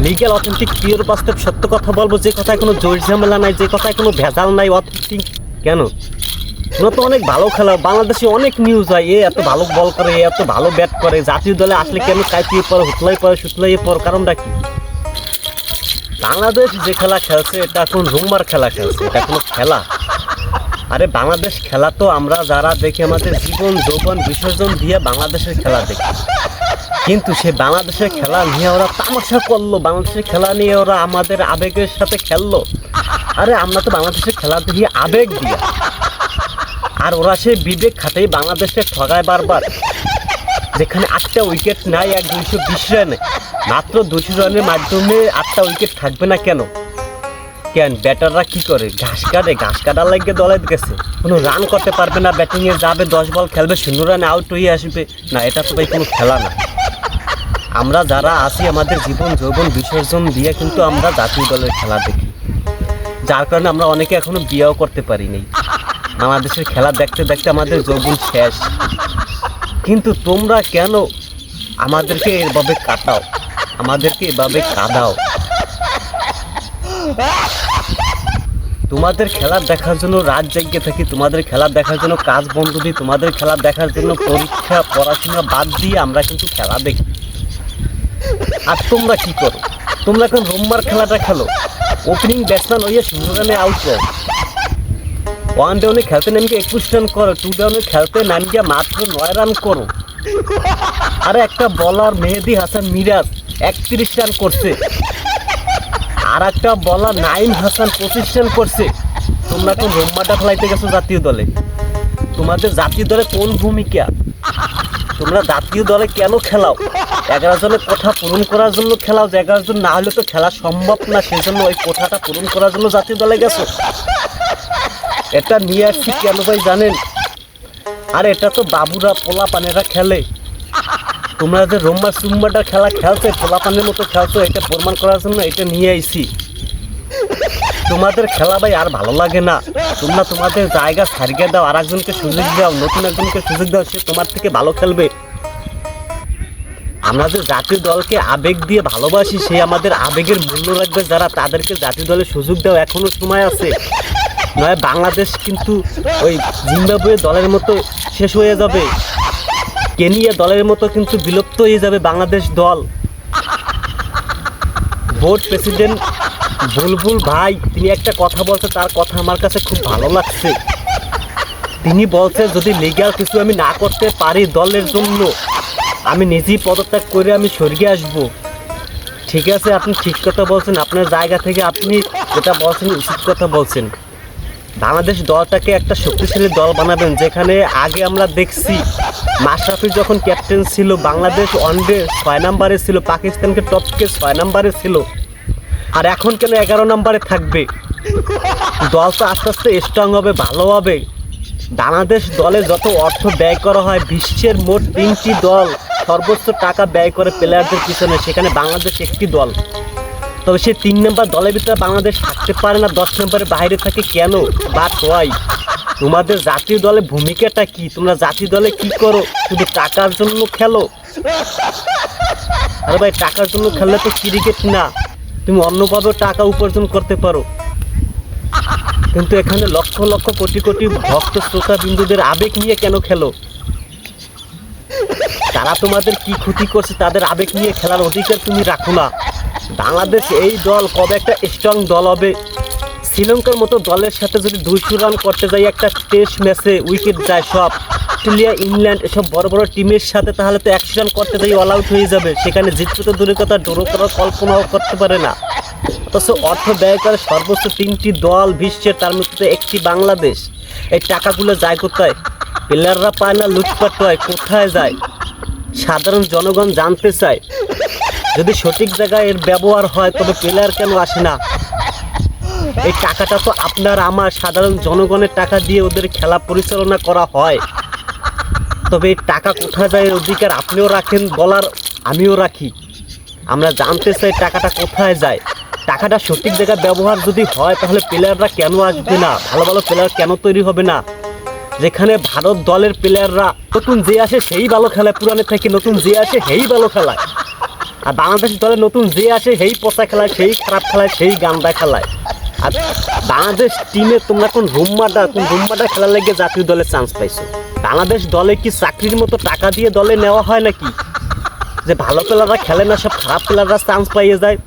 Legal authentic pure বাস্তব সত্য কথা বলবো, যে কথায় কোনো জোর ঝামেলা নাই, যে কথায় কোনো ভেজাল নাই, অথেন্টিক। কেন? তোমরা তো অনেক ভালো খেলা, বাংলাদেশে অনেক নিউজ হয়, এ এত ভালো বল করে, এ এত ভালো ব্যাট করে, জাতীয় দলে আসলে কেন কাইপিয়ে পড়ে, হুতলাই পড়ে, সুতলাইয়ে পড়ে, কারণটা কি? বাংলাদেশ যে খেলা খেলছে এটা এখন রুম্বার খেলা খেলছে, এটা কোনো খেলা? আরে বাংলাদেশ খেলা তো আমরা যারা দেখি আমাদের জীবন যৌবন বিসর্জন দিয়ে বাংলাদেশের খেলা দেখি, কিন্তু সে বাংলাদেশের খেলা নিয়ে ওরা তামাশা করলো, বাংলাদেশের খেলা নিয়ে ওরা আমাদের আবেগের সাথে খেললো। আরে আমরা তো বাংলাদেশের খেলা দেখি আবেগ দিয়ে, আর ওরা সে বিবেক খাটেই বাংলাদেশকে ঠগায় বারবার। যেখানে 8টা উইকেট নাই, 220 রানে, মাত্র 200 রানের মাধ্যমে 8টা উইকেট থাকবে না কেন? কেন ব্যাটাররা কি করে? ঘাস কাটে, ঘাস কাটার লাগে দলে গেছে, কোনো রান করতে পারবে না, ব্যাটিংয়ে যাবে 10 বল খেলবে 0 রানে আউট হয়ে আসবে না, এটা তো ভাই কোনো খেলা না। আমরা যারা আছি আমাদের জীবন যৌবন বিসর্জন দিয়ে কিন্তু আমরা জাতীয় দলের খেলা দেখি, যার কারণে আমরা অনেকে এখনো বিয়েও করতে পারিনি। বাংলাদেশের খেলা দেখতে দেখতে আমাদের যৌবন শেষ। কিন্তু তোমরা কেন আমাদেরকে এভাবে কাটাও, আমাদেরকে এভাবে কাঁদাও? তোমাদের খেলা দেখার জন্য রাত জেগে থাকি, তোমাদের খেলা দেখার জন্য কাজ বন্ধ দিই, তোমাদের খেলা দেখার জন্য পরীক্ষা পড়াশোনা বাদ দিয়ে আমরা কিন্তু খেলা দেখি। আর তোমরা কি করো? তোমরা এখন রোববার খেলাটা খেলো, ওপেনিং ব্যাটসম্যান হইয়া 0 রানে আউট করো, 1 ডাউনে খেলতে নামিয়ে 21 রান করো, 2 ডাউনে খেলতে নামিয়ে মাত্র 9 রান করো। আরে একটা বলার মেহেদি হাসান মিরাজ 31 রান করছে, আর একটা বলার নাইম হাসান 25 রান করছে। তোমরা এখন রোববারটা খেলাইতে গেছো জাতীয় দলে, তোমাদের জাতীয় দলে কোন ভূমিকা? তোমরা জাতীয় দলে কেন খেলাও? 11 জনের কোঠা পূরণ করার জন্য খেলাও, 11 জন না হলে তো খেলা সম্ভব না, সেজন্য ওই কোঠাটা পূরণ করার জন্য জাতীয় দলে গেছো। এটা নিয়ে আসছি কেন ভাই জানেন? আর এটা তো বাবুরা পোলা পানেরা খেলে, তোমরা যে রোম্বার সুম্বারটা খেলা খেলছো পোলা পানের মতো খেলছো, এটা প্রমাণ করার জন্য এটা নিয়ে আইছি। তোমাদের খেলা ভাই আর ভালো লাগে না, তোমরা তোমাদের জায়গা ছাড়িয়ে দাও, আর একজনকে সুযোগ দাও, নতুন একজনকে সুযোগ দাও, সে তোমার থেকে ভালো খেলবে। আমরা যে জাতীয় দলকে আবেগ দিয়ে ভালোবাসি, সে আমাদের আবেগের মূল্য রাখবে যারা, তাদেরকে জাতীয় দলে সুযোগ দাও, এখনো সময় আছে। নয় বাংলাদেশ কিন্তু ওই জিম্বাবুয়ে দলের মতো শেষ হয়ে যাবে, কেনিয়া দলের মতো কিন্তু বিলুপ্ত হয়ে যাবে বাংলাদেশ দল। বোর্ড প্রেসিডেন্ট বুলবুল ভাই তিনি একটা কথা বলছে, তার কথা আমার কাছে খুব ভালো লাগছে। তিনি বলছে যদি লিগ্যাল কিছু আমি না করতে পারি দলের জন্য, আমি নিজেই পদত্যাগ করে আমি সরিয়ে আসবো। ঠিক আছে, আপনি ঠিক কথা বলছেন, আপনার জায়গা থেকে আপনি যেটা বলছেন উচিত কথা বলছেন। বাংলাদেশ দলটাকে একটা শক্তিশালী দল বানাবেন, যেখানে আগে আমরা দেখছি মাশরাফি যখন ক্যাপ্টেন ছিল বাংলাদেশ ওয়ানডে 6 নম্বরে ছিল, পাকিস্তানকে টপকে 6 নম্বরে ছিল, আর এখন কেন 11 নম্বরে থাকবে? দলটা আস্তে আস্তে স্ট্রং হবে, ভালো হবে। বাংলাদেশ দলে যত অর্থ ব্যয় করা হয়, বিশ্বের মোট 3টি দল সর্বোচ্চ টাকা ব্যয় করে প্লেয়ারদের পিছনে, সেখানে বাংলাদেশ একটি দল। তবে সে 3 নম্বর দলের ভিতরে বাংলাদেশ থাকতে পারে না, 10 নম্বরের বাইরে থাকে কেন? But why? তোমাদের জাতীয় দলের ভূমিকাটা কি? তোমরা জাতীয় দলে কি করো? শুধু টাকার জন্য খেলো? আরে ভাই টাকার জন্য খেললে তো ক্রিকেট না, তুমি অন্যভাবে টাকা উপার্জন করতে পারো। কিন্তু এখানে লক্ষ লক্ষ কোটি কোটি ভক্ত শ্রোতা বিন্দুদের আবেগ নিয়ে কেন খেলো? তারা তোমাদের কি ক্ষতি করছে? তাদের আবেগ নিয়ে খেলার অধিকার তুমি রাখো না। বাংলাদেশ এই দল কবে একটা স্ট্রং দল হবে? শ্রীলঙ্কার মতো দলের সাথে যদি 200 রান করতে যাই একটা টেস্ট ম্যাচে, উইকেট যায় সব, অস্ট্রেলিয়া ইংল্যান্ড এসব বড় বড় টিমের সাথে, তাহলে তো 100 রান করতে যাই অল আউট হয়ে যাবে, সেখানে জিততে তো দূরের কথা ড্র করার কল্পনাও করতে পারে না। অথচ অর্থ ব্যয় করে সর্বোচ্চ 3টি দল বিশ্বের, তার মধ্যে একটি বাংলাদেশ। এই টাকাগুলো যায় কোথায়? প্লেয়াররা পায় না, লুটপাট হয়, কোথায় যায়? সাধারণ জনগণ জানতে চায়। যদি সঠিক জায়গায় এর ব্যবহার হয় তবে প্লেয়ার কেন আসে না? এই টাকাটা তো আপনার আমার সাধারণ জনগণের টাকা দিয়ে ওদের খেলা পরিচালনা করা হয়, তবে এই টাকা কোথায় যায় এর অধিকার আপনিও রাখেন, বলার আমিও রাখি। আমরা জানতে চাই টাকাটা কোথায় যায়। টাকাটা সঠিক জায়গায় ব্যবহার যদি হয় তাহলে প্লেয়াররা কেন আসবে না? ভালো ভালো প্লেয়ার কেন তৈরি হবে না? যেখানে ভারত দলের প্লেয়াররা নতুন যে আসে সেই ভালো খেলায়, পুরানের থেকে নতুন যে আসে সেই ভালো খেলায়। আর বাংলাদেশ দলে নতুন যে আসে সেই পচা খেলায়, সেই খারাপ খেলায়, সেই গান্দা খেলায়। আর বাংলাদেশ টিমে তোমরা কোন রুম্মাটা খেলার লেগে জাতীয় দলে চান্স পাইছো? বাংলাদেশ দলে কি চাকরির মতো টাকা দিয়ে দলে নেওয়া হয় নাকি, যে ভালো প্লেয়াররা খেলে না, সব খারাপ প্লেয়াররা চান্স পাইয়ে যায়?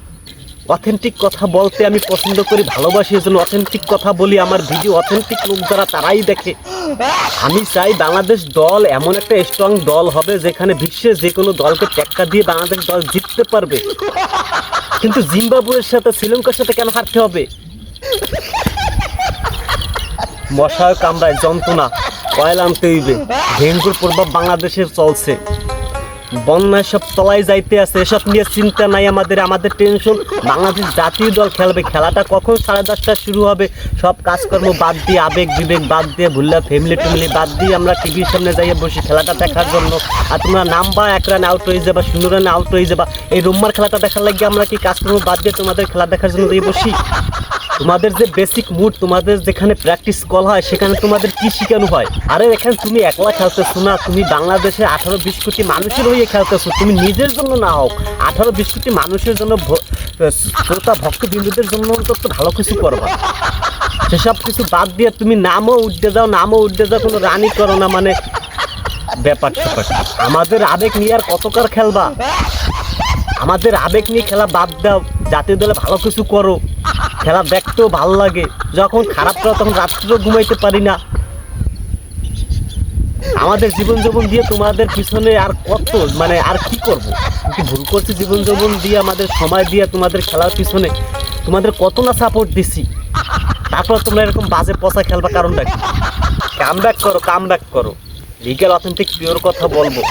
অথেন্টিক কথা বলতে আমি পছন্দ করি, ভালোবাসি, এই জন্য অথেন্টিক কথা বলি। আমার ভিডিও অথেন্টিক লোক যারা তারাই দেখে। আমি চাই বাংলাদেশ দল এমন একটা স্ট্রং দল হবে যেখানে বিশ্বের যে কোনো দলকে টেক্কা দিয়ে বাংলাদেশ দল জিততে পারবে। কিন্তু জিম্বাবুয়ের সাথে, শ্রীলঙ্কার সাথে কেন হারতে হবে? মশায় কামড়ায় যন্ত্রণা, কয়লা আনতে হইবে। ডেঙ্গুর প্রভাব বাংলাদেশের চলছে, বন্যায় সব তলায় যাইতে আছে, এসব নিয়ে চিন্তা নাই আমাদের। আমাদের টেনশন বাংলাদেশ জাতীয় দল খেলবে, খেলাটা কখন 10:30টায় শুরু হবে, সব কাজকর্ম বাদ দিয়ে, আবেগ বিবেক বাদ দিয়ে, ভুল্লা ফ্যামিলি ট্যামিলি বাদ দিয়ে আমরা টিভির সামনে যাইয়ে বসি খেলাটা দেখার জন্য। আর তোমরা নামবা, 1 রান আউট হয়ে যাবা, 0 রানে আউট হয়ে যাবা। এই রোম্মার খেলাটা দেখার লাগে আমরা কি কাজকর্ম বাদ দিয়ে তোমাদের খেলা দেখার জন্য যাই বসি? তোমাদের যে বেসিক মুড, তোমাদের যেখানে প্র্যাকটিস কল হয়, সেখানে তোমাদের কি শেখানো হয়? আরে এখানে তুমি একলা খেলতেছো না, তুমি বাংলাদেশের 18-20 কোটি মানুষের হয়ে খেলতেছো। তুমি নিজের জন্য না হোক, 18-20 কোটি মানুষের জন্য, শ্রোতা ভক্তবিন্দুদের জন্য অন্তত ভালো কিছু করবা। সেসব কিছু বাদ দিয়ে তুমি নামও উঠতে যাও, কোনো রানই করো না, মানে ব্যাপার স্যাপার। আমাদের আবেগ নিয়ে আর কতকার খেলবা? আমাদের আবেগ নিয়ে খেলা বাদ দাও, জাতীয় দলে ভালো কিছু করো। খেলা দেখতেও ভালো লাগে, যখন খারাপ করো তখন রাত্রেও ঘুমাইতে পারি না। আমাদের জীবন যৌবন দিয়ে তোমাদের পিছনে আর কত, মানে আর কি করবো? কি ভুল করছি? জীবন যৌবন দিয়ে, আমাদের সময় দিয়ে তোমাদের খেলার পিছনে তোমাদের কত না সাপোর্ট দিছি, তারপর তোমরা এরকম বাজে পচা খেলবা, কারণটা কি? কামব্যাক করো। লিগ্যাল অথেন্টিক পিওর কথা বলবো।